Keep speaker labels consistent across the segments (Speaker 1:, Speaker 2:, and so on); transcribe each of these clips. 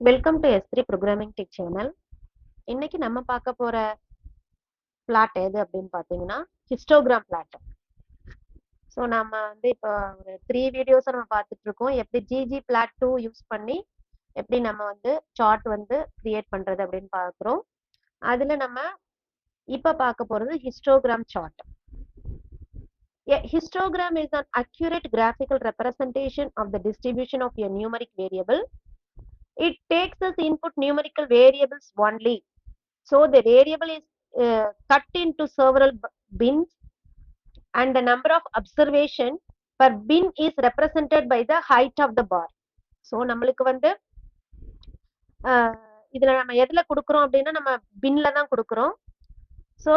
Speaker 1: Welcome to S3 programming tech channel. இன்னைக்கு நம்ம பார்க்க போற பிளாட் எது அப்படின்னு பார்த்தீங்கன்னா ஹிஸ்டோகிராம் பிளாட். ஸோ நம்ம இப்போ ஒரு 3 வீடியோஸ் நம்ம பார்த்துட்டு இருக்கோம். எப்படி ggplot2 யூஸ் பண்ணி எப்படி நம்ம சார்ட் கிரியேட் பண்றது அப்படின்னு பார்க்குறோம். அதுல நம்ம இப்போ பார்க்க போறது histogram chart. A histogram is an accurate graphical representation of the distribution of a numeric variable. It takes as input numerical variables only. So the variable is cut into several bins and the number of observation per bin is represented by the height of the bar. So நம்மளுக்கு இதுல நம்ம எதுல கொடுக்கிறோம் அப்படின்னா நம்ம பின்ல தான் கொடுக்கிறோம். So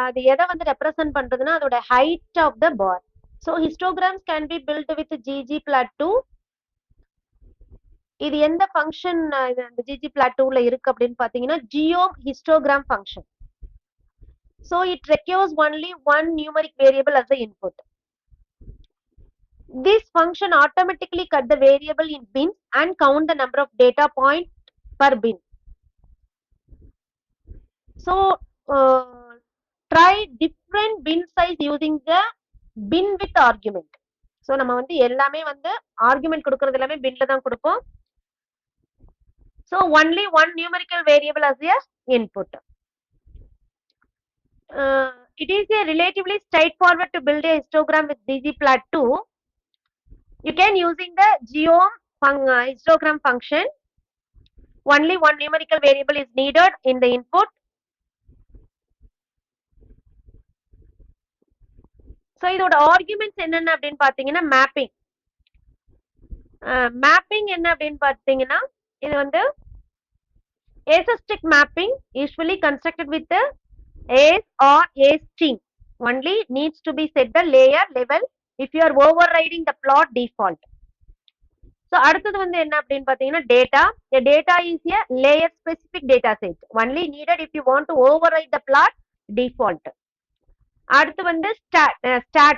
Speaker 1: அது எதை ரெப்ரசன்ட் பண்றதுன்னா அதோட height of the bar. So histograms can be built with ggplot2. இது எந்த ஃபங்க்ஷன் இந்த ggplot2ல இருக்கு அப்படின்னு பாத்தீங்கன்னா geom histogram function. So it requires only one numeric variable as the input. This function automatically cut the variable in bins and count the number of data points per bin. So try different bin size using the bin with argument. So நம்ம எல்லாமே argument கொடுக்கிறது எல்லாமே binல தான் கொடுப்போம். So only one numerical variable as the input. It is a relatively straightforward to build a histogram with ggplot2. You can using the geom histogram function. Only one numerical variable is needed in the input. So இதோட arguments என்னென்ன அப்படின்னு பாத்தீங்கன்னா mapping. Mapping என்ன அப்படின்னு பாத்தீங்கன்னா இது asterisk mapping usually constructed with the as or a string only needs to be set the layer level if you are overriding the plot default. So அடுத்தது என்ன அப்படின்னு பாத்தீங்கன்னா data. A data is a layer specific data set only needed if you want to override the plot default. அடுத்து stat stat.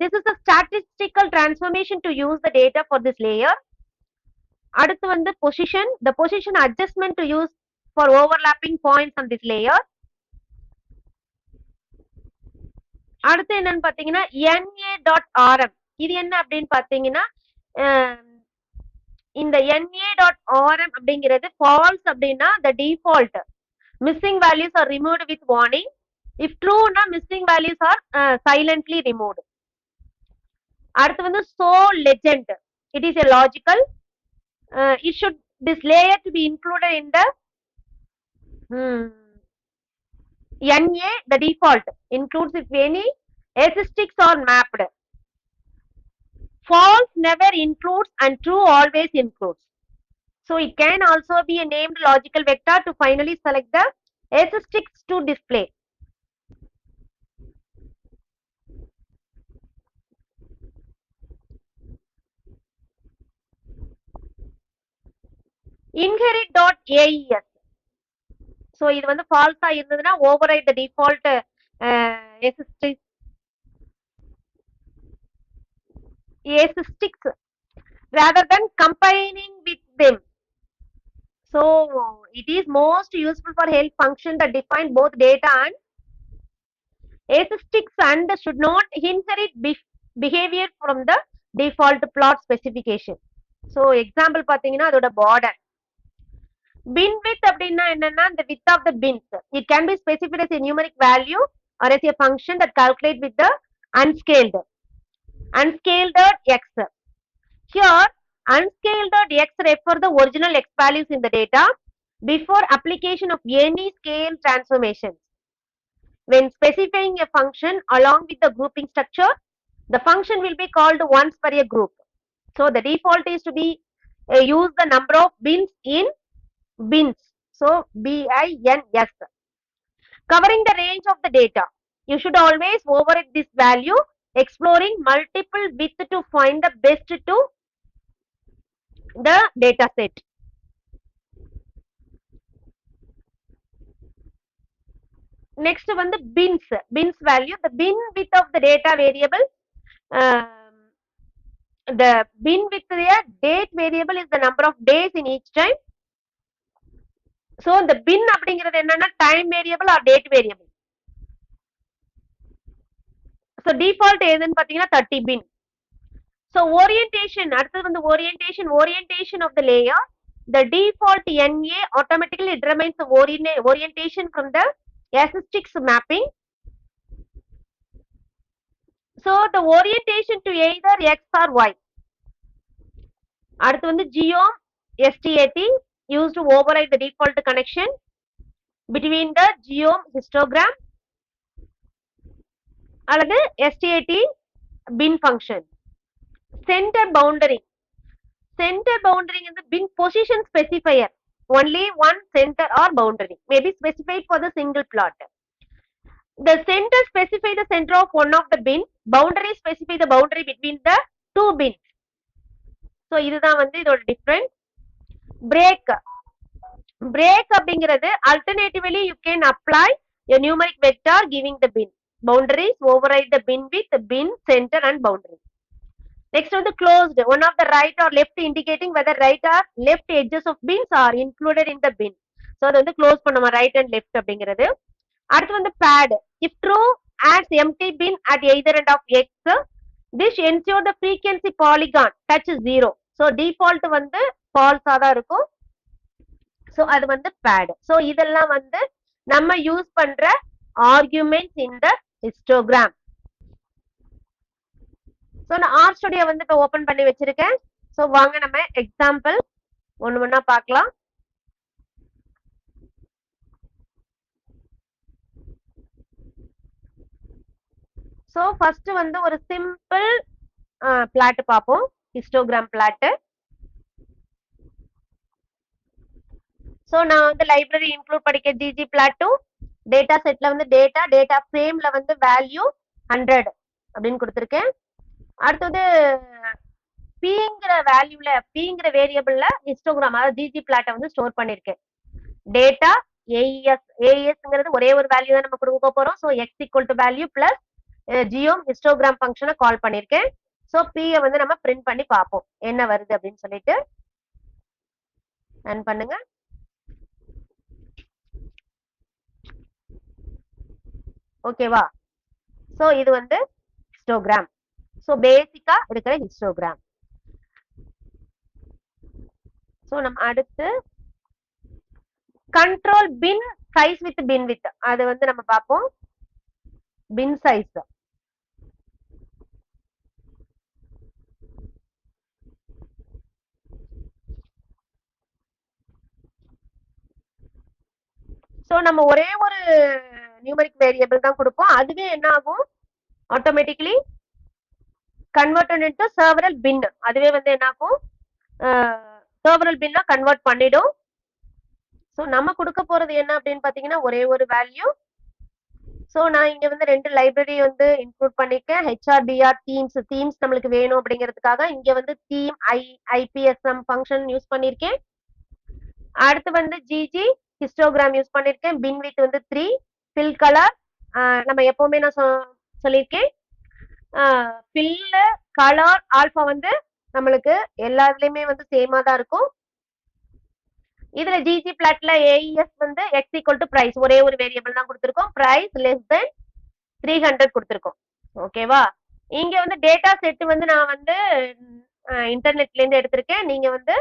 Speaker 1: This is a statistical transformation to use the data for this layer. அடுத்து position. The position adjustment to use for overlapping points on this layer. அடுத்து என்னன்னு பாத்தீங்கன்னா na.rm. இது என்ன அப்படின்னு பாத்தீங்கன்னா இந்த na.rm அப்படிங்கிறது false அப்படின்னா the default missing values are removed with warning. If true na missing values are silently removed. அடுத்து so legend. It is a logical. It should this layer to be included in the na. The default includes if any statistics are mapped. False never includes and true always includes. So it can also be a named logical vector to finally select the statistics to display. Inherit.aes. So இது false ஆ இருந்ததுன்னா override the default statistics rather than combining with them. So it is most useful for help function that define both data and statistics and should not inherit behavior from the default plot specification. So example பாத்தீங்கன்னா அதோட border. Bin width அப்படின்னா என்னன்னா the width of the bins. It can be specified as a numeric value or as a function that calculate with the unscaled x. Here unscaled x refer the original x values in the data before application of any scale transformations. When specifying a function along with the grouping structure, the function will be called once per a group. So the default is to be use the number of bins in bins. So bins covering the range of the data. You should always override this value, exploring multiple width to find the best to the data set. Next bins value. The bin width of the data variable the bin with a date variable is the number of days in each time. So the bin அப்படிங்கிறது என்னன்னா time variable or date variable. So default எதுன்னு பாத்தீங்கன்னா 30 bin. So orientation, அடுத்தது வந்து orientation of the layer. The default NA automatically determines the orientation from the statistics mapping. So the orientation to either X or Y. அடுத்து வந்து geom STAT used to override the default connection between the geom histogram அல்லது STAT bin function. Center boundary in the bin position specifier. Only one center or boundary may be specified for the single plot. The center specify the center of one of the bin. Boundary specify the boundary between the two bins. So இதுதான் வந்து இதோட difference. Break அப்படிங்கிறது alternatively you can apply a numeric vector giving the bin boundaries, override the bin with the bin center and boundary. Next வந்து closed, one of the right or left indicating whether right or left edges of bins are included in the bin. So அது வந்து close பண்ணுமா right and left அப்படிங்கிறது. அடுத்து வந்து pad, if true adds empty bin at either end of X. This ensure the frequency polygon touch 0. So default வந்து false ஆ தான் இருக்கும். So அது வந்து pad. So இதெல்லாம் வந்து நம்ம யூஸ் பண்ற arguments in the histogram. So நான் R studio வந்து இப்ப ஓபன் பண்ணி வச்சிருக்கேன். So வாங்க நம்ம எக்ஸாம்பிள் ஒன்னு ஒண்ணா பார்க்கலாம். So first வந்து ஒரு simple plot பாப்போம், histogram plot. So நான் வந்து லைப்ரரி இன்க்ளூட் படிக்க ggplot2 டேட்டா செட்ல வந்து டேட்டா ஃப்ரேம்ல வந்து வேல்யூ 100 அப்படின்னு கொடுத்திருக்கேன். அடுத்தது pங்கிற வேல்யூல pங்கிற வேரியபிள்ல ஹிஸ்டோகிராம் அதாவது ggplot வந்து ஸ்டோர் பண்ணிருக்கேன். டேட்டா AESங்கிறது ஒரே ஒரு வேல்யூ தான் நம்ம கொடுக்க போறோம். So x equal to value plus geom histogram ஃபங்க்ஷனை கால் பண்ணிருக்கேன். So p வந்து நம்ம பிரிண்ட் பண்ணி பார்ப்போம் என்ன வருது அப்படின்னு சொல்லிட்டு. ரன் பண்ணுங்க. ஓகேவா? சோ இது வந்து ஹிஸ்டோகிராம். சோ பேசிக்கா இருக்கிற ஹிஸ்டோகிராம். சோ நம்ம அடுத்து control bin size with bin width அது வந்து நம்ம பார்ப்போம். பின் சைஸ் சோ நம்ம ஒரே ஒரு நியூமரிக் வேரியபிள் தான் கொடுப்போம். அதுவே என்ன ஆகும், automatically converted into several bin. அதுவே வந்து என்ன ஆகும், several bin-ஆ கன்வெர்ட் பண்ணிடும். சோ நம்ம கொடுக்க போறது என்ன அப்படின்னு பாத்தீங்கன்னா ஒரே ஒரு வேல்யூ. சோ நான் இங்க வந்து ரெண்டு லைப்ரரி வந்து இன்க்ளூட் பண்ணிருக்கேன். HRDR தீம்ஸ் நம்மளுக்கு வேணும் அப்படிங்கிறதுக்காக இங்க வந்து தீம் IPSM ஃபங்க்ஷன் யூஸ் பண்ணிருக்கேன். அடுத்து வந்து GG ஹிஸ்டோகிராம் யூஸ் பண்ணிருக்கேன். பின் வித் வந்து 3, ஃபில் கலர் நம்ம எப்பவுமே நான் சொல்லியிருக்கேன், ஃபில் கலர் ஆல்பா வந்து நம்மளுக்கு எல்லாத்துலயுமே வந்து சேமா தான் இருக்கும். இதுல ggplotல AES வந்து x equal to price ஒரே ஒரு வேரியபிள் தான் கொடுத்திருக்கோம். price less than 300 கொடுத்திருக்கோம். ஓகேவா? இங்க வந்து டேட்டா செட் வந்து நான் வந்து இன்டர்நெட்ல இருந்து எடுத்திருக்கேன். நீங்க வந்து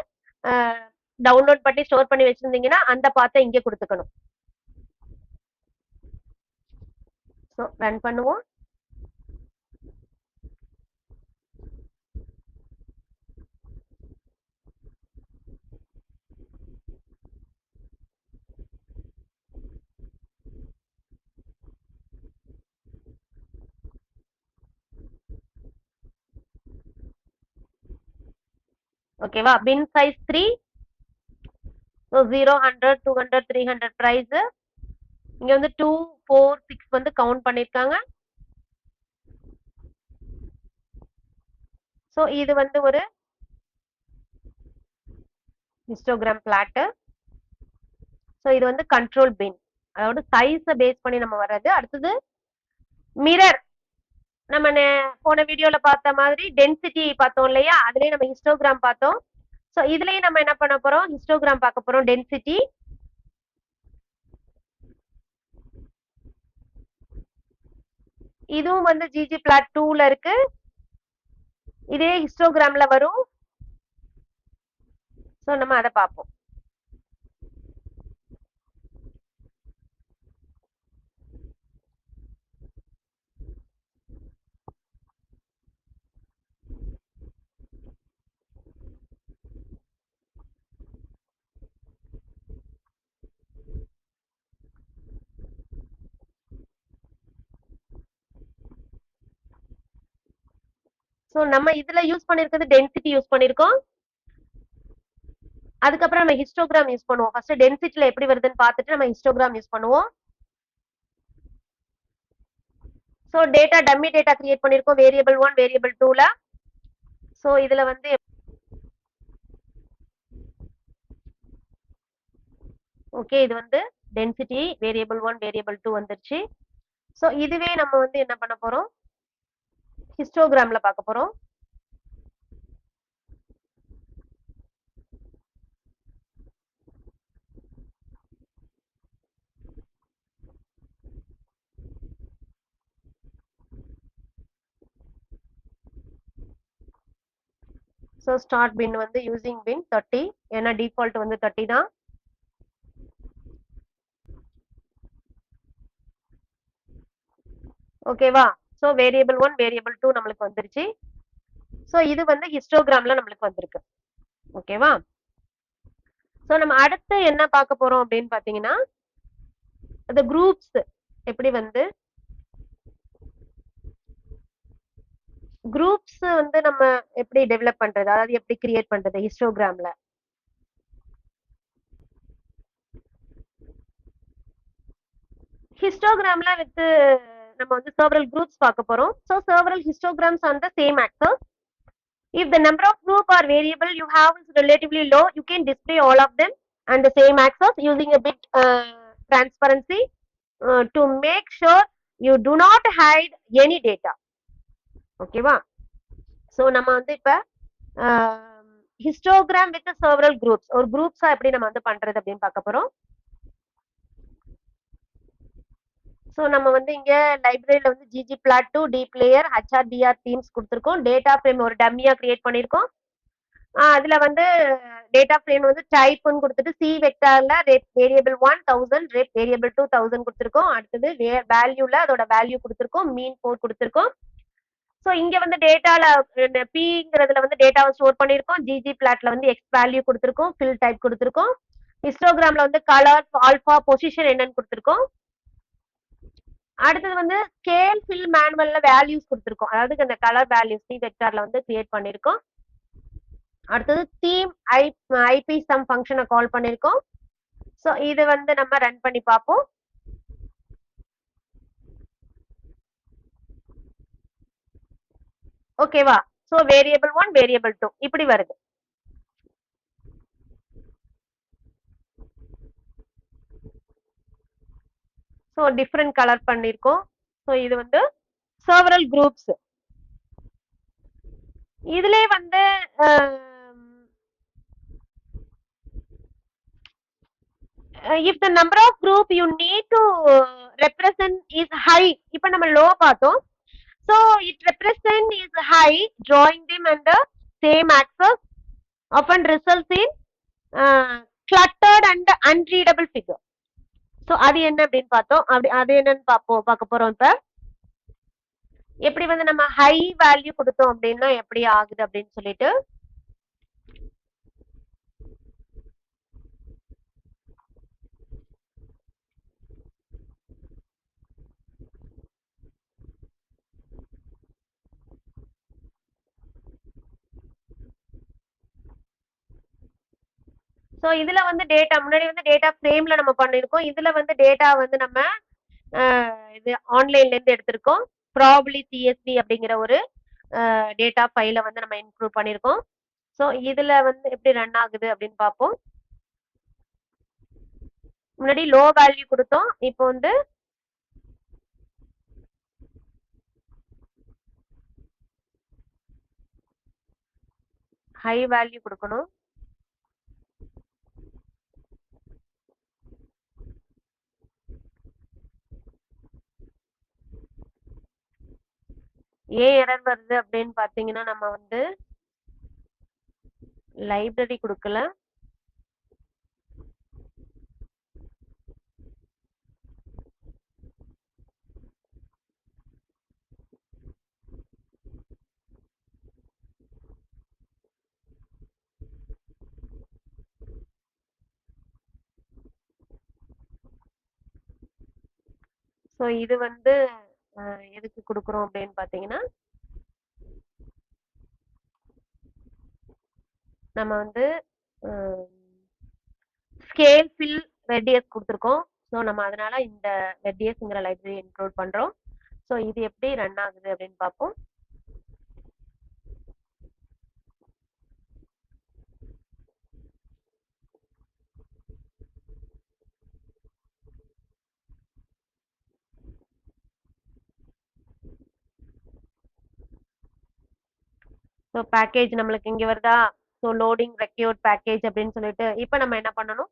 Speaker 1: டவுன்லோட் பண்ணி ஸ்டோர் பண்ணி வச்சிருந்தீங்கன்னா அந்த பாத்தை இங்க கொடுத்துக்கணும். சோ ரன் பண்ணுவோம். ஓகேவா? பின் சைஸ் 3. So 0, 100, 200, 300 price. இங்க வந்து 2, 4, 6 வந்து கவுண்ட் பண்ணிருக்காங்க. சோ இது வந்து ஒரு ஹிஸ்டோகிராம் பிளாட். சோ இது வந்து கண்ட்ரோல் பின், அதோட சைஸ பேஸ் பண்ணி நம்ம வர்றது. அடுத்தது மிரர். நம்ம போன வீடியோல பார்த்த மாதிரி டென்சிட்டி பார்த்தோம் இல்லையா, அதுலயே நம்ம ஹிஸ்டோகிராம் பார்த்தோம். சோ இதுலயும் நம்ம என்ன பண்ண போறோம், ஹிஸ்டோகிராம் பார்க்க போறோம். டென்சிட்டி இதுவும் வந்து ggplot2ல இருக்கு. இதே ஹிஸ்டோகிராம்ல வரும். சோ நம்ம அதை பார்ப்போம். சோ நம்ம இதுல யூஸ் பண்ணிருக்கிறது டென்சிட்டி யூஸ் பண்ணிருக்கோம். அதுக்கப்புறம் நம்ம ஹிஸ்டோகிராம் யூஸ் பண்ணுவோம். ஃபர்ஸ்ட் டென்சிட்டில எப்படி வருதுன்னு பார்த்துட்டு நம்ம ஹிஸ்டோகிராம் யூஸ் பண்ணுவோம். So data dummy data create பண்ணிருக்கோம் வேரியபிள் 1 வேரியபிள் 2ல. சோ இதுல வந்து ஓகே, இது வந்து டென்சிட்டி வேரியபிள் 1 வேரியபிள் 2 வந்துருச்சு. சோ இதுவே நம்ம வந்து என்ன பண்ண போறோம், ஹிஸ்டோகிராம்ல பார்க்க போறோம். சோ ஸ்டார்ட் பின் வந்து யூசிங் பின் 30, ஏன்னா டிஃபால்ட் வந்து 30 தான். ஓகேவா? சோ வேரியபிள் 1 வேரியபிள் 2 நம்மளுக்கு வந்துருச்சு. சோ இது வந்து ஹிஸ்டோகிராம்ல நம்மளுக்கு வந்திருக்கு. ஓகேவா? சோ நம்ம அடுத்து என்ன பார்க்க போறோம் அப்படின்னு பாத்தீங்கன்னா, the குரூப்ஸ் எப்படி வந்து குரூப்ஸ் வந்து நம்ம எப்படி டெவலப் பண்றது, அதாவது எப்படி கிரியேட் பண்றது ஹிஸ்டோகிராம்ல. ஹிஸ்டோகிராம்ல வித் நம்ம வந்து several groups பார்க்க போறோம். So several histograms on the same axis. If the number of group or variable you have is relatively low, you can display all of them on the same axis using a bit transparency to make sure you do not hide any data. ஓகேவா? So நம்ம வந்து இப்ப histogram with several groups, ஒரு குரூப்ஸா எப்படி நம்ம வந்து பண்றது அப்படின்னு பார்க்க போறோம். சோ நம்ம வந்து இங்க லைப்ரரியில வந்து ggplot2 dplayer hdr themes கொடுத்திருக்கோம். டேட்டா ஃப்ரேம் ஒரு டம்மியா கிரியேட் பண்ணிருக்கோம். அதுல வந்து டேட்டா ஃப்ரேம் வந்து டைப்னு கொடுத்துட்டு சி வெக்டார்ல வேரியபிள் 1000 வேரியபிள் 2000 கொடுத்திருக்கோம். அடுத்தது வேல்யூல அதோட வேல்யூ கொடுத்திருக்கோம், மீன் 4 கொடுத்திருக்கோம். சோ இங்க வந்து டேட்டால பிங்கிறதுல வந்து டேட்டாவை ஸ்டோர் பண்ணிருக்கோம். ggplotல வந்து எக்ஸ் வேல்யூ கொடுத்திருக்கோம், ஃபில் டைப் கொடுத்திருக்கோம். ஹிஸ்டோகிராம்ல வந்து கலர் ஆல்பா பொசிஷன் என்னன்னு கொடுத்திருக்கோம். அடுத்தது வந்து ஸ்கேல் ஃபில் மேனுவல்ல வேல்யூஸ் கொடுத்திருக்கோம், அதாவது அந்த கலர் வேல்யூஸ் சி வெக்டார்ல வந்து கிரியேட் பண்ணிருக்கோம். அடுத்தது தீம் ஐபி சம் ஃபங்க்ஷனை கால் பண்ணிருக்கோம். சோ இது வந்து நம்ம ரன் பண்ணி பார்ப்போம். ஓகேவா? சோ வேரியபிள் 1 வேரியபிள் 2 இப்படி வருது. சோ டிஃபரெண்ட் கலர் பண்ணிருக்கோம். சோ இது வந்து செவரல் குரூப்ஸ். இதுலயே வந்து if the number of group you need to represent is high, இப்ப நம்ம low பார்த்தோம். So it represent is high, drawing them under same axis often results in cluttered and unreadable figure. So அது என்ன அப்படின்னு பார்த்தோம். அது என்னன்னு பார்க்க போறோம். இப்ப எப்படி வந்து நம்ம ஹை வேல்யூ கொடுத்தோம் அப்படின்னா எப்படி ஆகுது அப்படின்னு சொல்லிட்டு சோ இதுல வந்து டேட்டா முன்னாடி வந்து டேட்டா ஃப்ரேம்ல நம்ம பண்ணிருக்கோம். இதுல வந்து டேட்டா வந்து நம்ம இது ஆன்லைன்ல இருந்து எடுத்திருக்கோம். ப்ராபபிலி சிஎஸ்வி அப்படிங்கிற ஒரு டேட்டா ஃபைல வந்து நம்ம இன்க்ளூட் பண்ணிருக்கோம். சோ இதுல வந்து எப்படி ரன் ஆகுது அப்படின்னு பார்ப்போம். முன்னாடி லோ வேல்யூ கொடுத்தோம், இப்போ வந்து ஹை வேல்யூ கொடுக்கணும். ஏன் எரர் வருது அப்படின்னு பாத்தீங்கன்னா நம்ம வந்து லைப்ரரி கொடுக்கல. ஸோ இது வந்து எதுக்கு கொடுக்குறோம் அப்படின்னு பாத்தீங்கன்னா நம்ம வந்து ஸ்கேல் ஃபில் ரெடியஸ் கொடுத்துருக்கோம். ஸோ நம்ம அதனால இந்த ரெடியஸ்ங்கிற லைப்ரரி இன்க்ளூட் பண்றோம். ஸோ இது எப்படி ரன் ஆகுது அப்படின்னு பார்ப்போம். ஸோ பேக்கேஜ் நம்மளுக்கு இங்க வருதா? ஸோ லோடிங் ரெக்யூர்ட் பேக்கேஜ் அப்படின்னு சொல்லிட்டு இப்போ நம்ம என்ன பண்ணணும்,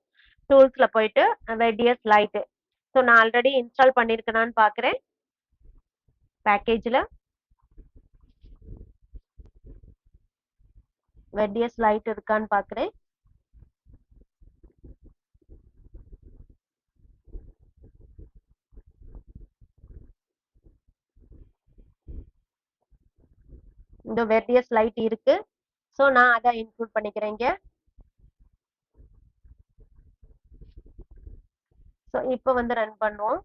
Speaker 1: டூல்ஸ்ல போயிட்டு ரெடியஸ் லைட். ஸோ நான் ஆல்ரெடி இன்ஸ்டால் பண்ணியிருக்கேனான்னு பார்க்குறேன். பேக்கேஜில் ரெடியஸ் லைட் இருக்கான்னு பார்க்குறேன். இந்த ரெடியஸ் லைட் இருக்கு. ஸோ நான் அதை இன்க்ளூட் பண்ணிக்கிறேன் இங்க. ஸோ இப்போ வந்து ரன் பண்ணுவோம்.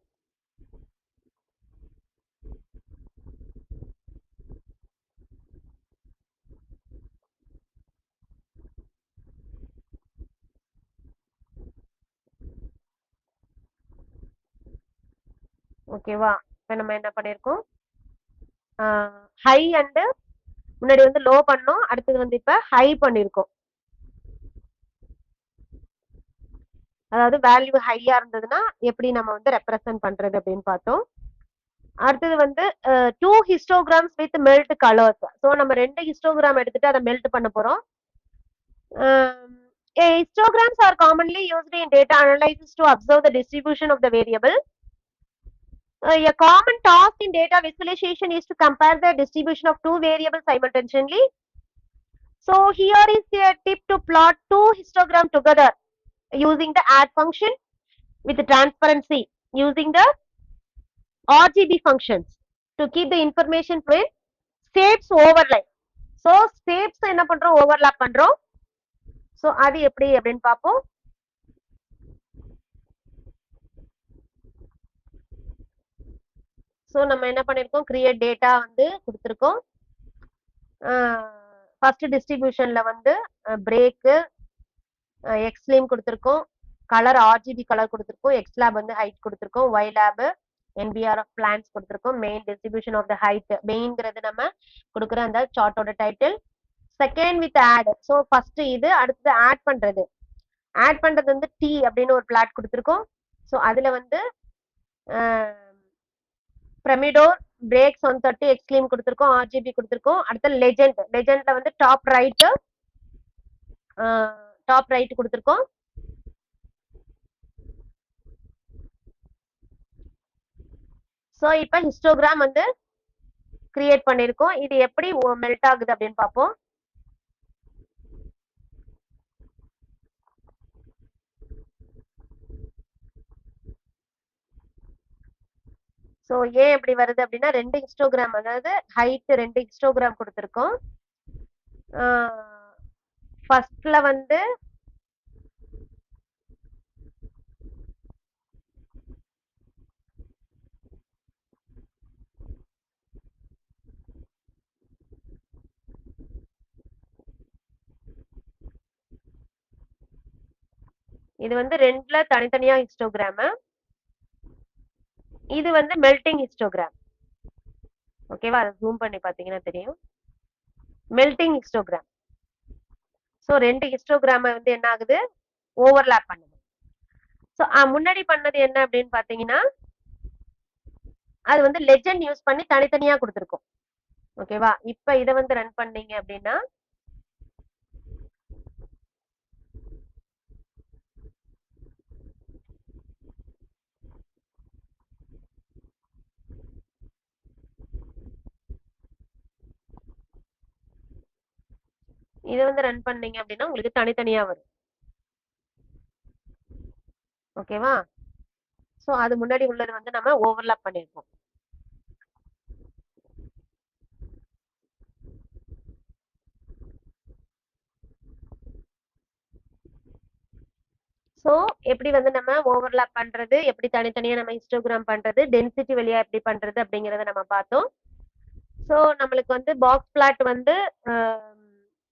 Speaker 1: ஓகேவா? இப்போ நம்ம என்ன பண்ணியிருக்கோம், ஹை அண்ட் முன்னாடி வந்து லோ பண்ணோம், அடுத்தது வந்து இப்ப ஹை பண்ணிருக்கோம். அதாவது வேல்யூ ஹையா இருந்ததுன்னா எப்படி நம்ம வந்து ரெப்ரசென்ட் பண்றது அப்படின்னு பார்த்தோம். அடுத்தது வந்து two histograms with melt colours. So நம்ம ரெண்டு ஹிஸ்டோகிராம் எடுத்துட்டு அதை மெல்ட் பண்ண போறோம். Histograms are commonly used in data analysis to observe the distribution of the variable. A common task in data visualization is to compare the distribution of two variables simultaneously. So here is a tip to plot two histograms together using the add function with the transparency using the RGB functions to keep the information with shapes overlay. So shapes என்ன பண்றோம், overlap பண்றோம். So அது எப்படி அப்படின்னு பார்ப்போம். So நம்ம என்ன பண்ணிருக்கோம், கிரியேட் டேட்டா வந்து கொடுத்துருக்கோம். ஃபர்ஸ்ட் டிஸ்ட்ரிபியூஷன்ல வந்து பிரேக்கு எக்ஸ்லேம் கொடுத்துருக்கோம், கலர் ஆர்ஜிபி கலர் கொடுத்துருக்கோம், எக்ஸ் லேப் வந்து ஹைட் கொடுத்துருக்கோம், Y lab NBR of plants கொடுத்துருக்கோம், main distribution of the height மெயின்ங்கிறது நம்ம கொடுக்குற அந்த சார்ட்டோட title. Second with add. So first இது, அடுத்தது ஆட் பண்றது. ஆட் பண்றது வந்து டி அப்படின்னு ஒரு பிளாட் கொடுத்துருக்கோம். ஸோ அதுல வந்து பிரமிடோர் பிரேக்ஸ் 130 எக்ஸ்ட்ரீம் கொடுத்துருக்கோம், ஆர்ஜிபி கொடுத்துருக்கோம். அடுத்த லெஜெண்ட், லெஜெண்ட்ல வந்து டாப் ரைட் கொடுத்துருக்கோம். ஸோ இப்போ ஹிஸ்டோகிராம் வந்து கிரியேட் பண்ணிருக்கோம். இது எப்படி மெல்ட் ஆகுது அப்படின்னு பார்ப்போம். ஸோ ஏன் எப்படி வருது அப்படின்னா ரெண்டு ஹிஸ்டோகிராம், அதாவது ஹைட் ரெண்டு ஹிஸ்டோகிராம் கொடுத்துருக்கோம். ஃபர்ஸ்ட்ல வந்து இது வந்து ரெண்டுல தனித்தனியா ஹிஸ்டோகிராம், இது வந்து மெல்டிங் ஹிஸ்டோகிராம். ஓகேவா? அதை ஜூம் பண்ணி பாத்தீங்கன்னா தெரியும், மெல்டிங் ஹிஸ்டோகிராம். ஸோ ரெண்டு ஹிஸ்டோகிராம வந்து என்ன ஆகுது, ஓவர்லாப் பண்ணுது. ஸோ முன்னாடி பண்ணது என்ன அப்படின்னு பாத்தீங்கன்னா அது வந்து லெஜெண்ட் யூஸ் பண்ணி தனித்தனியா கொடுத்துருக்கோம். ஓகேவா? இப்ப இதை வந்து ரன் பண்ணீங்க அப்படின்னா இதை வந்து ரன் பண்ணீங்க அப்படின்னா உங்களுக்கு தனித்தனியா வரும். ஓகேவா? சோ அது முன்னாடி உள்ளது வந்து நம்ம ஓவர்லாப் பண்ணிருக்கோம். சோ எப்படி வந்து நம்ம ஓவர்லாப் பண்றது, எப்படி தனித்தனியா நம்ம ஹிஸ்டோகிராம் பண்றது, டென்சிட்டி வழியா எப்படி பண்றது அப்படிங்கறத நம்ம பார்த்தோம். சோ நம்மளுக்கு வந்து பாக்ஸ் பிளாட் வந்து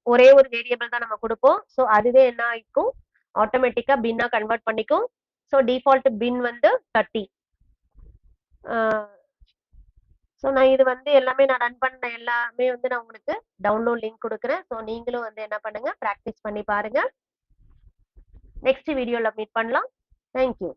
Speaker 1: ஒரே ஒரு வேரியபிள் தான் நம்ம கொடுப்போம். சோ அதுவே என்ன ஆயிக்கும், ஆட்டோமேட்டிக்கா பின்னா கன்வெர்ட் பண்ணிக்கும். சோ டிஃபால்ட் பின் வந்து 30. ஸோ நான் இது வந்து எல்லாமே நான் ரன் பண்ண எல்லாமே வந்து நான் உங்களுக்கு டவுன்லோட் லிங்க் கொடுக்குறேன். ஸோ நீங்களும் வந்து என்ன பண்ணுங்க, ப்ராக்டிஸ் பண்ணி பாருங்க. நெக்ஸ்ட் வீடியோல மீட் பண்ணலாம். தேங்க்யூ.